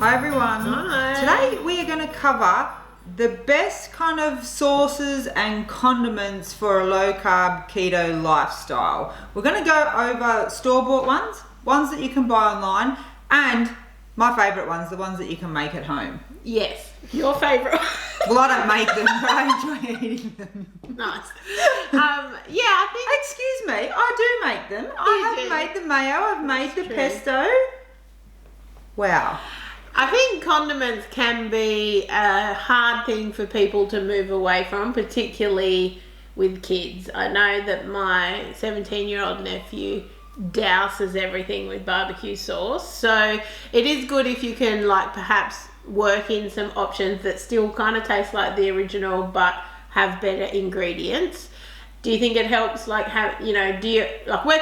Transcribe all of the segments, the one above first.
Hi everyone. Hi. Today we are going to cover the best kind of sauces and condiments for a low carb keto lifestyle. We're going to go over store-bought ones that you can buy online, and my favourite ones, the ones that you can make at home. Yes, your favourite. Well, I don't make them, but I enjoy eating them. Nice. I think. Excuse me, I do make them. I have made the mayo, I've made the pesto. Wow. I think condiments can be a hard thing for people to move away from, particularly with kids. I know that my 17-year-old nephew douses everything with barbecue sauce. So it is good if you can perhaps work in some options that still kind of taste like the original but have better ingredients. Do you think it helps we're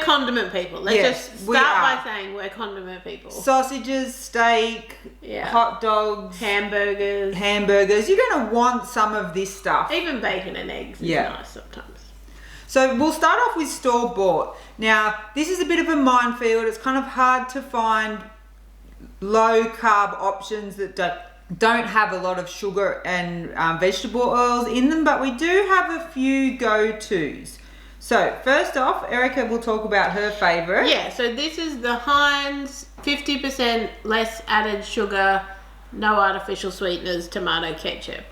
condiment people. Let's just start by saying we're condiment people. Sausages, steak, hot dogs, hamburgers. You're going to want some of this stuff. Even bacon and eggs is nice sometimes. So we'll start off with store-bought. Now, this is a bit of a minefield. It's kind of hard to find low-carb options that don't have a lot of sugar and vegetable oils in them, but we do have a few go-tos. So first off, Erica will talk about her favourite. Yeah, so this is the Heinz 50% less added sugar, no artificial sweeteners, tomato ketchup.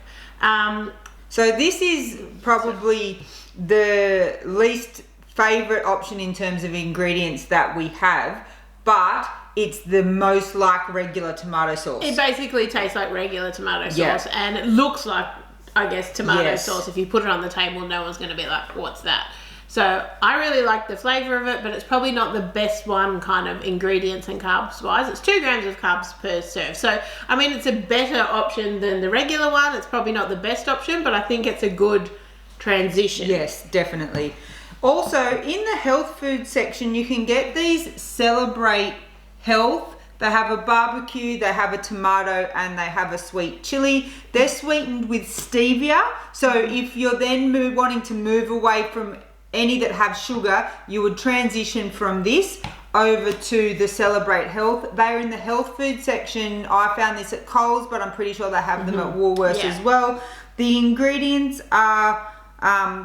So this is probably the least favourite option in terms of ingredients that we have, but it's the most like regular tomato sauce. It basically tastes like regular tomato sauce, and it looks like, I guess, tomato sauce. If you put it on the table, no one's going to be like, what's that? So I really like the flavour of it, but it's probably not the best one kind of ingredients and carbs wise. It's 2 grams of carbs per serve. So, I mean, it's a better option than the regular one. It's probably not the best option, but I think it's a good transition. Yes, definitely. Also, in the health food section, you can get these Celebrate Health. They have a barbecue, they have a tomato, and they have a sweet chili. They're sweetened with stevia. So if you're then wanting to move away from any that have sugar, you would transition from this over to the Celebrate Health. They're in the health food section. I found this at Coles, but I'm pretty sure they have them at Woolworths as well. The ingredients are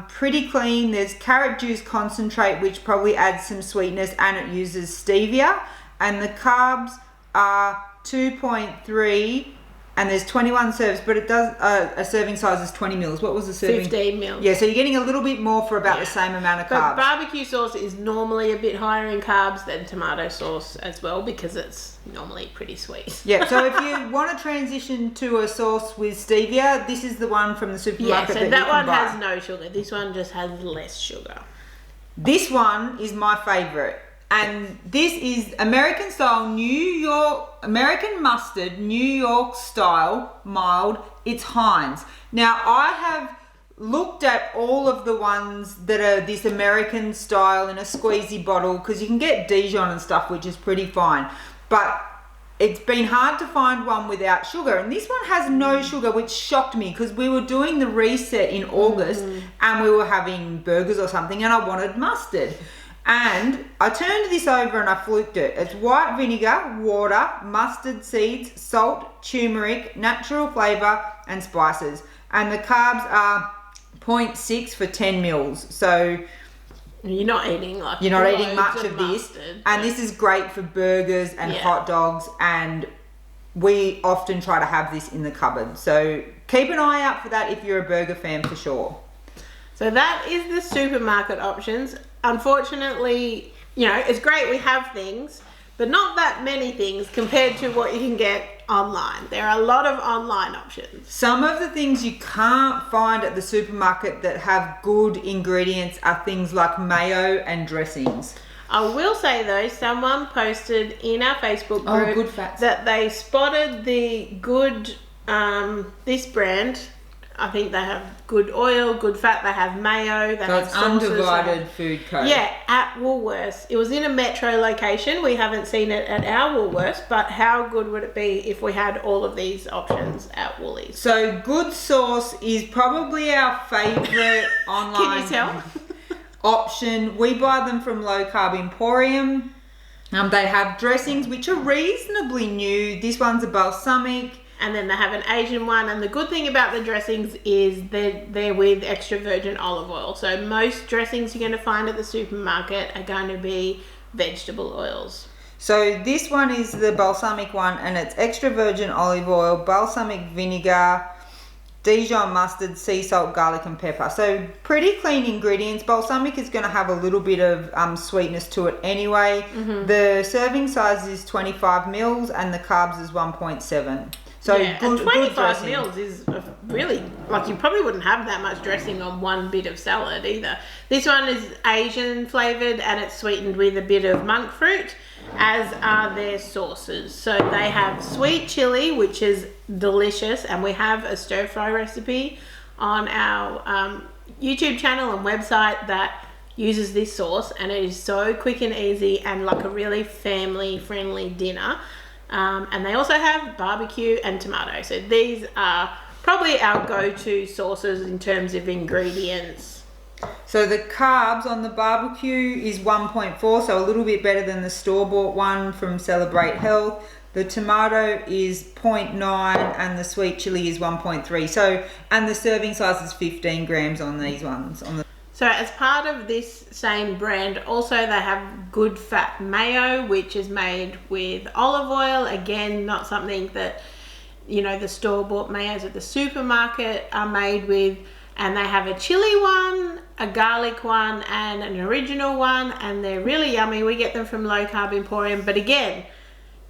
pretty clean. There's carrot juice concentrate, which probably adds some sweetness, and it uses stevia. And the carbs are 2.3, and there's 21 serves, but it does a serving size is 20 mils. What was the serving? 15 mils. Yeah, so you're getting a little bit more for about the same amount of carbs. But barbecue sauce is normally a bit higher in carbs than tomato sauce as well, because it's normally pretty sweet. Yeah, so if you want to transition to a sauce with stevia, this is the one from the supermarket so that that you can one buy. has no sugar. This one just has less sugar. This one is my favourite. And this is American style American mustard, New York style, mild. It's Heinz. Now, I have looked at all of the ones that are this American style in a squeezy bottle, because you can get Dijon and stuff, which is pretty fine. But it's been hard to find one without sugar. And this one has no sugar, which shocked me, because we were doing the reset in August and we were having burgers or something, and I wanted mustard. And I turned this over and I fluked it. It's white vinegar, water, mustard seeds, salt, turmeric, natural flavour, and spices. And the carbs are 0.6 for 10 mils. So you're not eating much of this. And this is great for burgers and hot dogs. And we often try to have this in the cupboard. So keep an eye out for that if you're a burger fan, for sure. So that is the supermarket options. Unfortunately, it's great we have things, but not that many things compared to what you can get online. There are a lot of online options. Some of the things you can't find at the supermarket that have good ingredients are things like mayo and dressings. I will say though, someone posted in our Facebook group that they spotted the good, this brand. I think they have good oil, good fat. They have mayo. They have sauces. Undivided food code. Yeah, at Woolworths. It was in a metro location. We haven't seen it at our Woolworths, but how good would it be if we had all of these options at Woolies? So Good Sauce is probably our favourite online Can you tell? option. We buy them from Low Carb Emporium. They have dressings which are reasonably new. This one's a balsamic. And then they have an Asian one. And the good thing about the dressings is they're with extra virgin olive oil. So most dressings you're going to find at the supermarket are going to be vegetable oils. So this one is the balsamic one, and it's extra virgin olive oil, balsamic vinegar, Dijon mustard, sea salt, garlic and pepper. So pretty clean ingredients. Balsamic is going to have a little bit of sweetness to it anyway. The serving size is 25 mils and the carbs is 1.7. So yeah, good, and 25 good mils is really, like, you probably wouldn't have that much dressing on one bit of salad either. This one is Asian flavoured and it's sweetened with a bit of monk fruit, as are their sauces. So they have sweet chilli, which is delicious, and we have a stir fry recipe on our YouTube channel and website that uses this sauce, and it is so quick and easy and like a really family friendly dinner. And they also have barbecue and tomato. So these are probably our go-to sauces in terms of ingredients. So the carbs on the barbecue is 1.4, so a little bit better than the store-bought one from Celebrate Health. The tomato is 0.9 and the sweet chili is 1.3. So, and the serving size is 15 grams on these ones. So as part of this same brand, also they have good fat mayo, which is made with olive oil. Again, not something that, you know, the store-bought mayos at the supermarket are made with. And they have a chili one, a garlic one, and an original one, and they're really yummy. We get them from Low Carb Emporium. But again,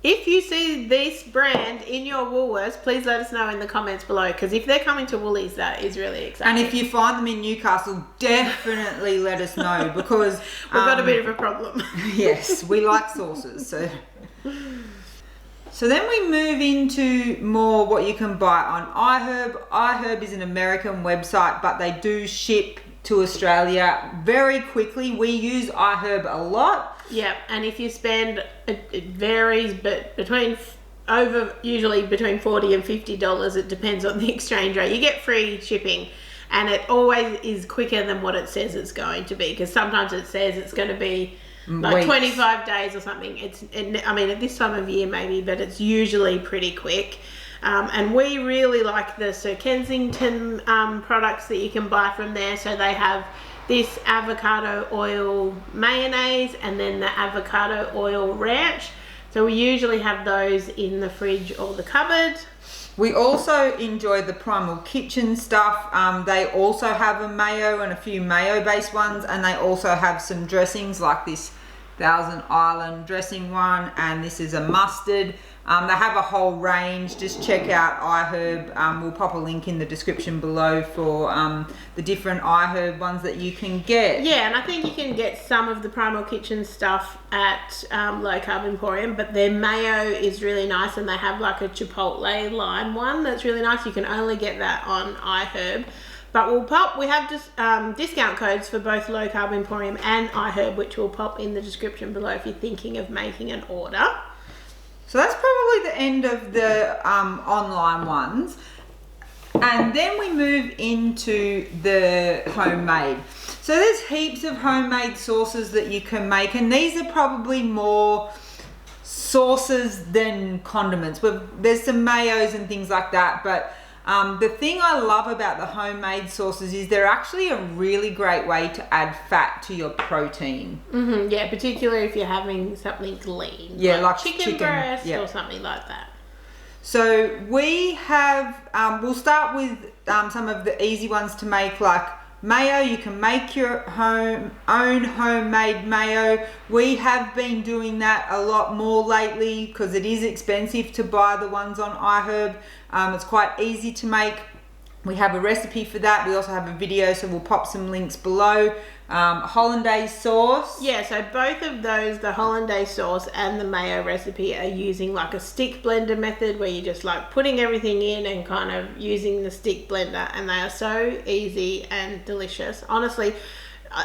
if you see this brand in your Woolworths, please let us know in the comments below, because if they're coming to Woolies, that is really exciting. And if you find them in Newcastle, definitely let us know, because we've got a bit of a problem. Yes, we like sauces. So then we move into more what you can buy on iHerb. iHerb is an American website, but they do ship to Australia very quickly. We use iHerb a lot. Yeah, and if you spend, it varies, but usually between $40 and $50, it depends on the exchange rate. You get free shipping, and it always is quicker than what it says it's going to be, because sometimes it says it's going to be like weeks. 25 days or something. I mean, at this time of year maybe, but it's usually pretty quick. And we really like the Sir Kensington products that you can buy from there. So they have this avocado oil mayonnaise and then the avocado oil ranch. So we usually have those in the fridge or the cupboard. We also enjoy the Primal Kitchen stuff. They also have a mayo and a few mayo-based ones, and they also have some dressings like this Thousand Island dressing one, and this is a mustard. They have a whole range. Just check out iHerb. We'll pop a link in the description below for the different iHerb ones that you can get. Yeah, and I think you can get some of the Primal Kitchen stuff at Low Carb Emporium, but their mayo is really nice, and they have like a chipotle lime one that's really nice. You can only get that on iHerb. But we have just discount codes for both Low Carb Emporium and iHerb, which will pop in the description below if you're thinking of making an order. So that's probably the end of the online ones. And then we move into the homemade. So there's heaps of homemade sauces that you can make, and these are probably more sauces than condiments. There's some mayos and things like that, but the thing I love about the homemade sauces is they're actually a really great way to add fat to your protein. Mm-hmm, yeah, particularly if you're having something lean. Yeah, like chicken breast or something like that. So we have, we'll start with some of the easy ones to make, like mayo. You can make your own homemade mayo. We have been doing that a lot more lately because it is expensive to buy the ones on iHerb. It's quite easy to make. We have a recipe for that. We also have a video, so we'll pop some links below. Hollandaise sauce. Yeah, so both of those, the hollandaise sauce and the mayo recipe, are using like a stick blender method where you're just like putting everything in and kind of using the stick blender, and they are so easy and delicious. Honestly,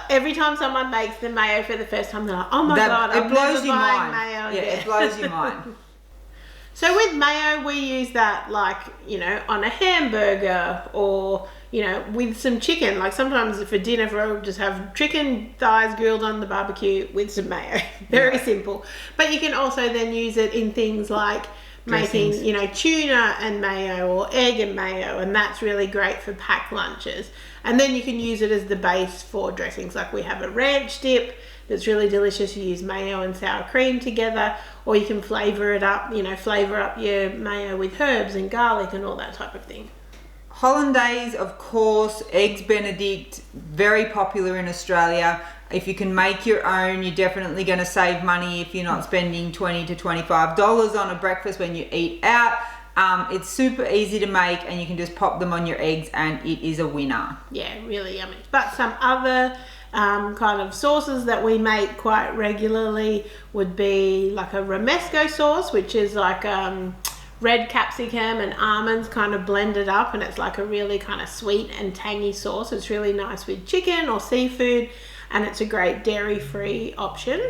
every time someone makes the mayo for the first time, they're like, oh my God, I'm never buying mayo again. Yeah, it blows your mind. So with mayo, we use that like, you know, on a hamburger, or, you know, with some chicken. Like sometimes for dinner, we'll just have chicken thighs grilled on the barbecue with some mayo. Very simple. But you can also then use it in things like Dressings. making, you know, tuna and mayo or egg and mayo, and that's really great for packed lunches. And then you can use it as the base for dressings. Like we have a ranch dip that's really delicious. You use mayo and sour cream together, or you can flavor it up, you know, flavor up your mayo with herbs and garlic and all that type of thing. Hollandaise, of course, eggs Benedict, very popular in Australia. If you can make your own, you're definitely going to save money if you're not spending $20 to $25 on a breakfast when you eat out. It's super easy to make, and you can just pop them on your eggs and it is a winner. Yeah, really yummy. But some other kind of sauces that we make quite regularly would be like a romesco sauce, which is like red capsicum and almonds kind of blended up, and it's like a really kind of sweet and tangy sauce. It's really nice with chicken or seafood, and it's a great dairy-free option.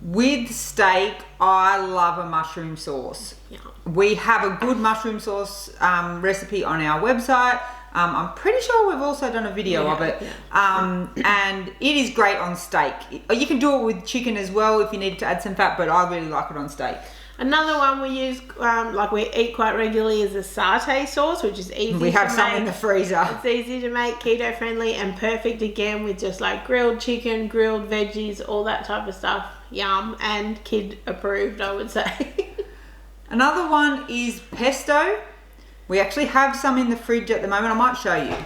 With steak, I love a mushroom sauce. Yeah. We have a good mushroom sauce recipe on our website. I'm pretty sure we've also done a video of it. Yeah. And it is great on steak. You can do it with chicken as well if you need to add some fat, but I really like it on steak. Another one we use, like we eat quite regularly, is a satay sauce, which is easy to make. We have some in the freezer. It's easy to make, keto friendly, and perfect again with just like grilled chicken, grilled veggies, all that type of stuff. Yum, and kid approved, I would say. Another one is pesto. We actually have some in the fridge at the moment. I might show you.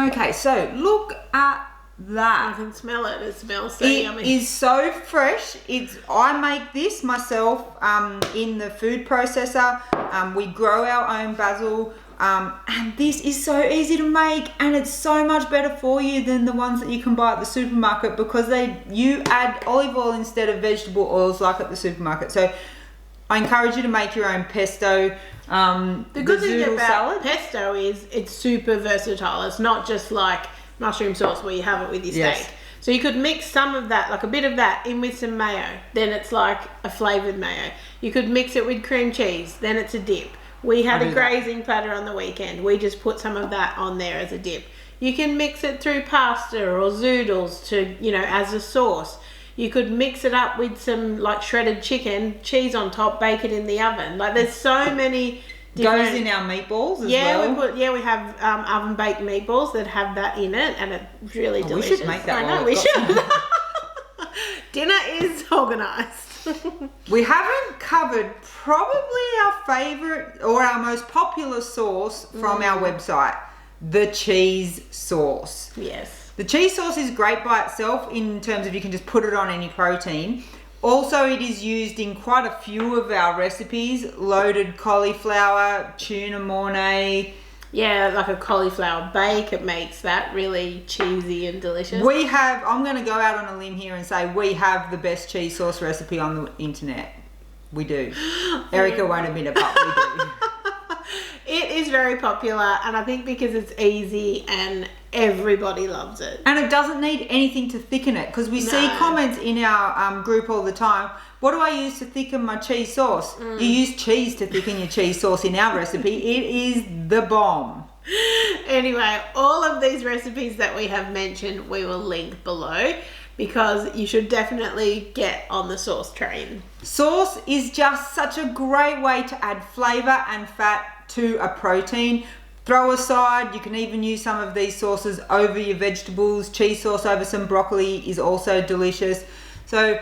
Okay, so look at that. I can smell it. It smells so yummy. It is so fresh. I make this myself in the food processor. We grow our own basil, and this is so easy to make, and it's so much better for you than the ones that you can buy at the supermarket, because you add olive oil instead of vegetable oils like at the supermarket. So I encourage you to make your own pesto. The good thing about pesto is it's super versatile. It's not just like mushroom sauce where you have it with your steak. So you could mix some of that, like a bit of that, in with some mayo. Then it's like a flavoured mayo. You could mix it with cream cheese. Then it's a dip. We had a grazing platter on the weekend. We just put some of that on there as a dip. You can mix it through pasta or zoodles to, you know, as a sauce. You could mix it up with some like shredded chicken, cheese on top, bake it in the oven. Like there's so many different... Goes in our meatballs as well. We have oven baked meatballs that have that in it, and it's really delicious. We should make that. I know, we should. Dinner is organised. We haven't covered probably our favourite or our most popular sauce from our website, the cheese sauce. Yes. The cheese sauce is great by itself in terms of you can just put it on any protein. Also, it is used in quite a few of our recipes. Loaded cauliflower, tuna mornay. Yeah, like a cauliflower bake. It makes that really cheesy and delicious. I'm going to go out on a limb here and say we have the best cheese sauce recipe on the internet. We do. Erica won't admit it, but we do. It is very popular, and I think because it's easy and everybody loves it. And it doesn't need anything to thicken it, because we see comments in our group all the time. What do I use to thicken my cheese sauce? You use cheese to thicken your cheese sauce in our recipe. It is the bomb. Anyway, all of these recipes that we have mentioned, we will link below, because you should definitely get on the sauce train. Sauce is just such a great way to add flavour and fat to a protein. Throw aside, you can even use some of these sauces over your vegetables. Cheese sauce over some broccoli is also delicious. So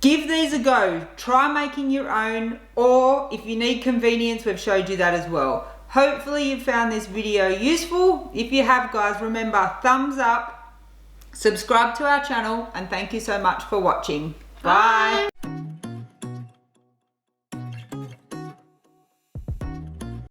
give these a go. Try making your own, or if you need convenience, we've showed you that as well. Hopefully you found this video useful. If you have, guys, remember, thumbs up, subscribe to our channel, and thank you so much for watching. Bye.